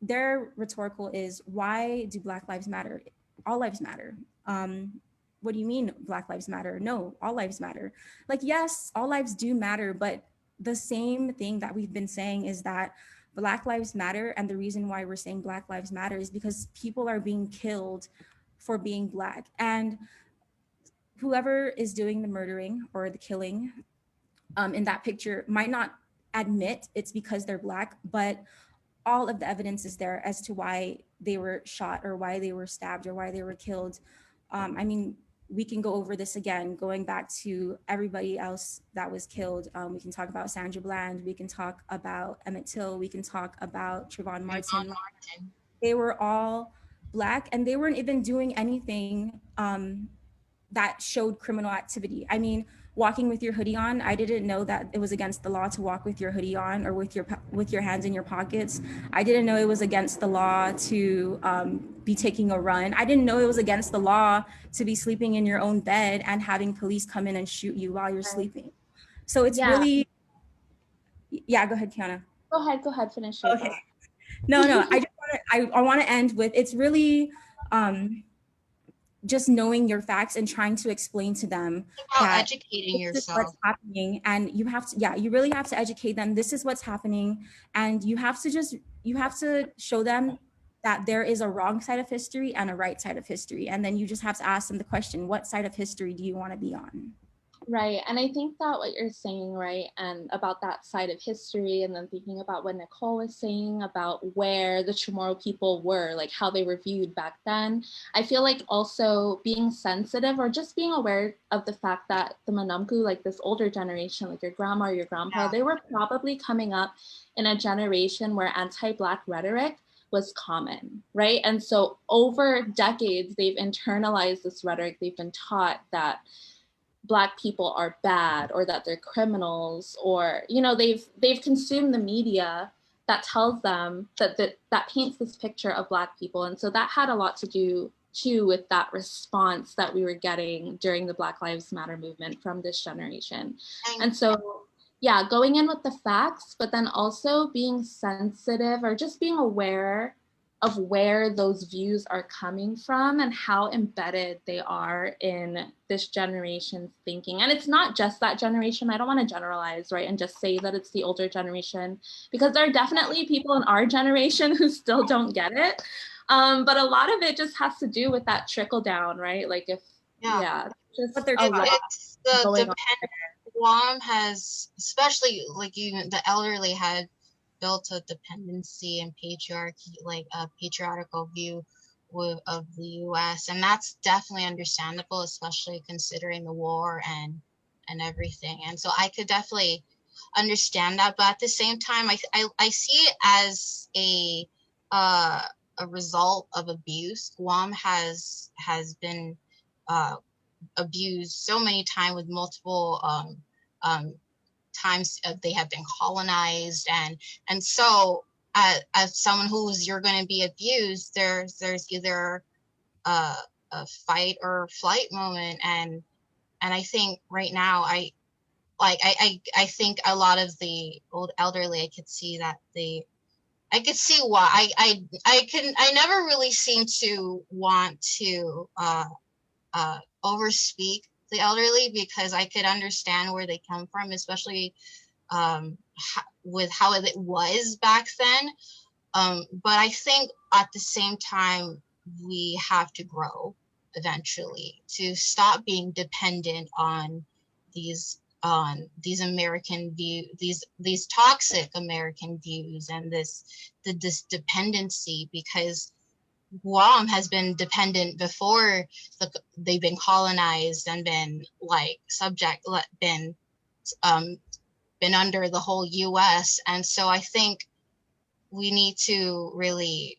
D: their rhetorical is, why do Black lives matter? All lives matter. What do you mean Black lives matter? No, all lives matter. Like, yes, all lives do matter, but the same thing that we've been saying is that Black lives matter, and the reason why we're saying Black lives matter is because people are being killed for being Black, and whoever is doing the murdering or the killing in that picture might not admit it's because they're Black, but all of the evidence is there as to why they were shot, or why they were stabbed, or why they were killed. I mean, we can go over this again, going back to everybody else that was killed. We can talk about Sandra Bland, we can talk about Emmett Till, we can talk about Trayvon Martin. They were all Black, and they weren't even doing anything that showed criminal activity. I mean, walking with your hoodie on, I didn't know that it was against the law to walk with your hoodie on, or with your hands in your pockets. I didn't know it was against the law to be taking a run. I didn't know it was against the law to be sleeping in your own bed and having police come in and shoot you while you're sleeping. So it's really, yeah, go ahead, Kiana.
C: Go ahead, finish your
D: thought. No, I want to end with, it's really just knowing your facts and trying to explain to them that
B: educating yourself.
D: What's happening, and you have to, you really have to educate them. This is what's happening, and you have to show them that there is a wrong side of history and a right side of history, and then you just have to ask them the question, what side of history do you want to be on?
C: Right. And I think that what you're saying, right, and about that side of history, and then thinking about what Nichole was saying about where the Chamorro people were, like how they were viewed back then, I feel like also being sensitive, or just being aware of the fact that the Manamku, like this older generation, like your grandma or your grandpa, they were probably coming up in a generation where anti-Black rhetoric was common, right? And so over decades, they've internalized this rhetoric. They've been taught that Black people are bad, or that they're criminals, or, you know, they've consumed the media that tells them that paints this picture of Black people. And so that had a lot to do too with that response that we were getting during the Black Lives Matter movement from this generation. And so, yeah, going in with the facts, but then also being sensitive or just being aware of where those views are coming from and how embedded they are in this generation's thinking. And it's not just that generation. I don't want to generalize, right, and just say that it's the older generation, because there are definitely people in our generation who still don't get it. But a lot of it just has to do with that trickle down, right? Like if, just
D: but they're
B: it's the Guam has, especially like even the elderly, had built a dependency and patriarchy, like a patriarchal view of the U.S., and that's definitely understandable, especially considering the war and everything. And so I could definitely understand that, but at the same time, I see it as a result of abuse. Guam has been abused so many times with multiple times they have been colonized, and so as someone who's you're going to be abused, there's either a fight or flight moment, and I think right now I think a lot of the old elderly, I could see that I could see why I never really seem to want to overspeak the elderly, because I could understand where they come from, especially with how it was back then. But I think at the same time, we have to grow eventually to stop being dependent on these American these toxic American views and this dependency, because Guam has been dependent before they've been colonized and been like been under the whole U.S. And so I think we need to really,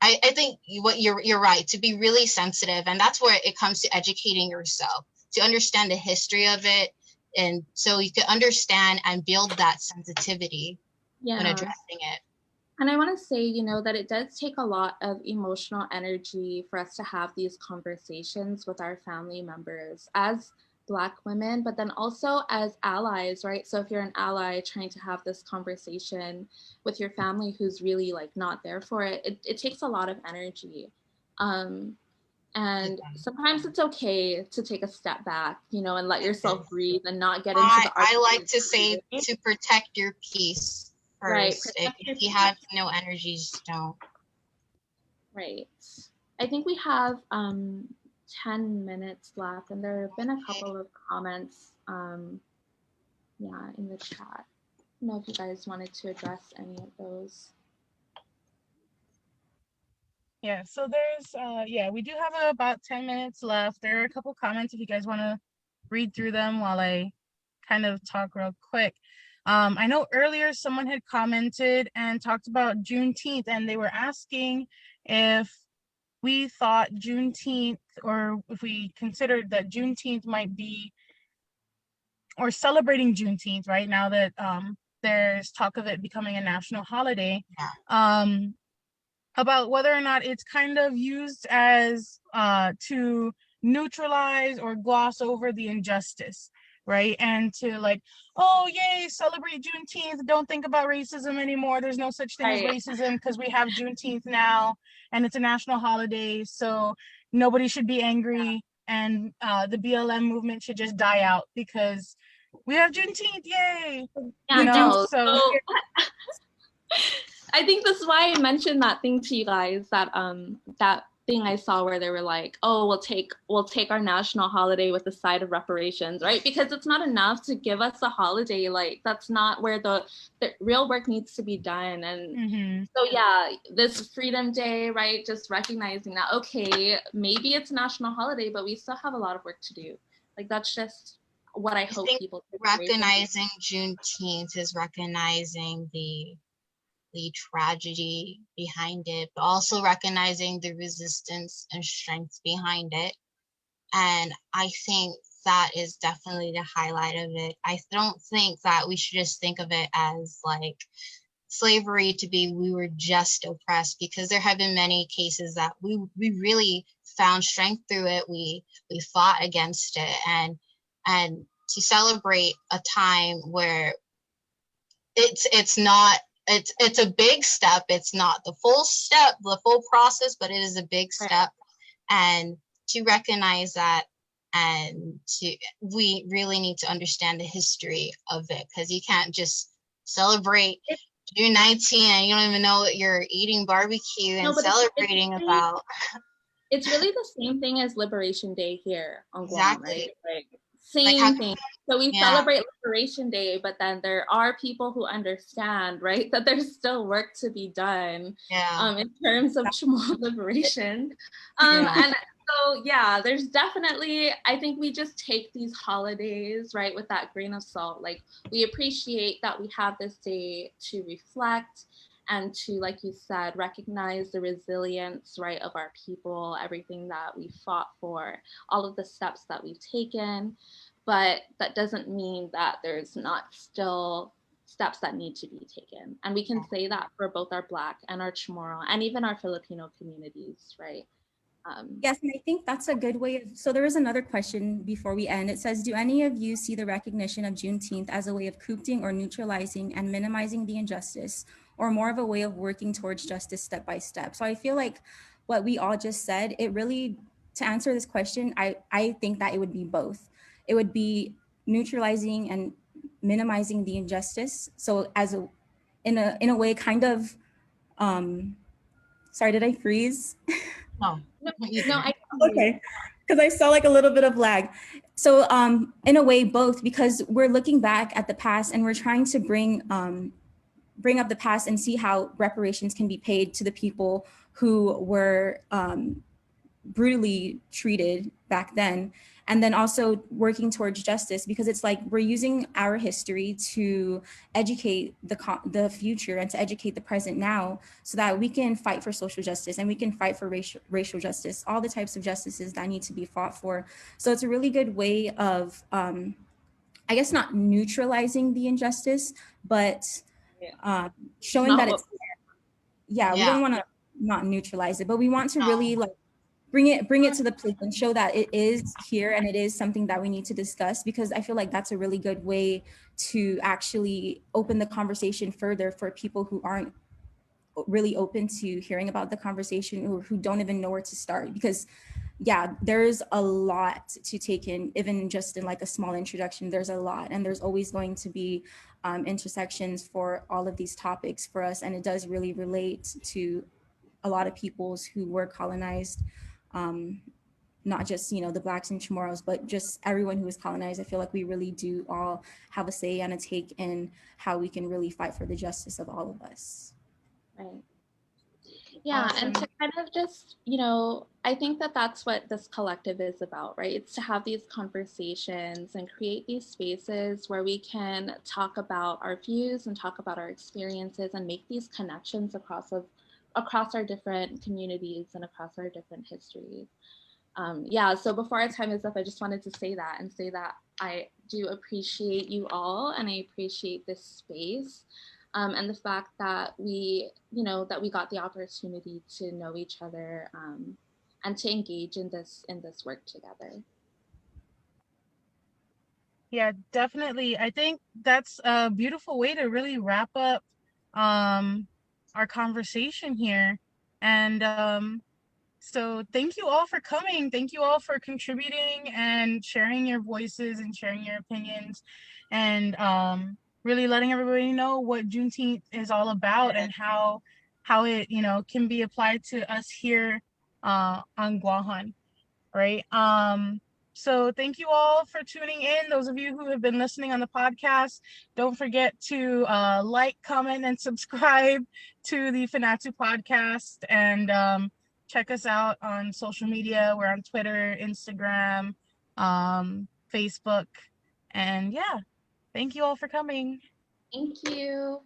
B: I think what you're right, to be really sensitive, and that's where it comes to educating yourself, to understand the history of it, and so you can understand and build that sensitivity when addressing it.
C: And I want to say, that it does take a lot of emotional energy for us to have these conversations with our family members as Black women, but then also as allies, right? So if you're an ally trying to have this conversation with your family who's really like not there for it, it takes a lot of energy. And sometimes it's okay to take a step back, and let yourself breathe and not get into the argument.
B: I like to say to protect your peace. Right. If you have no energy, just don't.
C: Right. I think we have 10 minutes left, and there have been a couple of comments in the chat. I don't know if you guys wanted to address any of those.
A: Yeah, so there's we do have about 10 minutes left. There are a couple comments if you guys want to read through them while I kind of talk real quick. I know earlier someone had commented and talked about Juneteenth, and they were asking if we thought Juneteenth, or if we considered that Juneteenth might be, or celebrating Juneteenth right now that there's talk of it becoming a national holiday, about whether or not it's kind of used as to neutralize or gloss over the injustice, right? And to like, oh, yay, celebrate Juneteenth. Don't think about racism anymore. There's no such thing as racism because we have Juneteenth now and it's a national holiday. So nobody should be angry. And the BLM movement should just die out because we have Juneteenth, yay! So
C: I think that's why I mentioned that thing to you guys, that that thing I saw where they were like, oh, we'll take our national holiday with a side of reparations, right? Because it's not enough to give us a holiday. Like, that's not where the real work needs to be done. And so yeah, this Freedom Day, right? Just recognizing that, okay, maybe it's a national holiday, but we still have a lot of work to do. Like, that's just what I hope people
B: recognizing Juneteenth is recognizing the tragedy behind it, but also recognizing the resistance and strength behind it. And I think that is definitely the highlight of it. I don't think that we should just think of it as like slavery to be we were just oppressed, because there have been many cases that we really found strength through it. We fought against it, and to celebrate a time where it's not, it's a big step. It's not the full step, the full process, but it is a big step. And to recognize that, and we really need to understand the history of it, because you can't just celebrate June 19th and you don't even know what you're eating barbecue and celebrating about.
C: It's really the same thing as Liberation Day here on Guam,
B: Exactly.
C: right? Like, same thing. So we celebrate Liberation Day, but then there are people who understand, right, that there's still work to be done in terms of Chamorro liberation. And so, yeah, there's definitely, I think we just take these holidays, right, with that grain of salt. Like, we appreciate that we have this day to reflect and to, like you said, recognize the resilience, right, of our people, everything that we fought for, all of the steps that we've taken. But that doesn't mean that there's not still steps that need to be taken. And we can say that for both our Black and our Chamorro and even our Filipino communities, right?
D: Yes, and I think that's a good way of, so there is another question before we end. It says, do any of you see the recognition of Juneteenth as a way of coopting or neutralizing and minimizing the injustice, or more of a way of working towards justice step by step? So I feel like what we all just said, it really, to answer this question, I think that it would be both. It would be neutralizing and minimizing the injustice. So as a, in a way, kind of, sorry, did I freeze?
B: No,
D: okay, because I saw like a little bit of lag. So in a way, both, because we're looking back at the past and we're trying to bring up the past and see how reparations can be paid to the people who were brutally treated back then. And then also working towards justice, because it's like we're using our history to educate the future and to educate the present now, so that we can fight for social justice and we can fight for racial justice, all the types of justices that need to be fought for. So it's a really good way of, I guess, not neutralizing the injustice, but showing that it's there. We don't want to not neutralize it, but we want to really like bring it to the plate and show that it is here and it is something that we need to discuss, because I feel like that's a really good way to actually open the conversation further for people who aren't really open to hearing about the conversation or who don't even know where to start. Because there's a lot to take in, even just in like a small introduction. There's a lot, and there's always going to be intersections for all of these topics for us, and it does really relate to a lot of peoples who were colonized, not just, the Blacks and Chamorros, but just everyone who was colonized. I feel like we really do all have a say and a take in how we can really fight for the justice of all of us.
C: Right. Yeah, awesome. And to kind of just, I think that that's what this collective is about, right? It's to have these conversations and create these spaces where we can talk about our views and talk about our experiences and make these connections across our different communities and across our different histories. So before our time is up, I just wanted to say that I do appreciate you all, and I appreciate this space, and the fact that we got the opportunity to know each other, and to engage in this work together.
A: Yeah, definitely. I think that's a beautiful way to really wrap up our conversation here. And so thank you all for coming. Thank you all for contributing and sharing your voices and sharing your opinions, and really letting everybody know what Juneteenth is all about and how it, can be applied to us here on Guåhan, right? So thank you all for tuning in. Those of you who have been listening on the podcast, don't forget to like, comment, and subscribe to the Fanachu podcast, and check us out on social media. We're on Twitter, Instagram, Facebook, and thank you all for coming.
C: Thank you.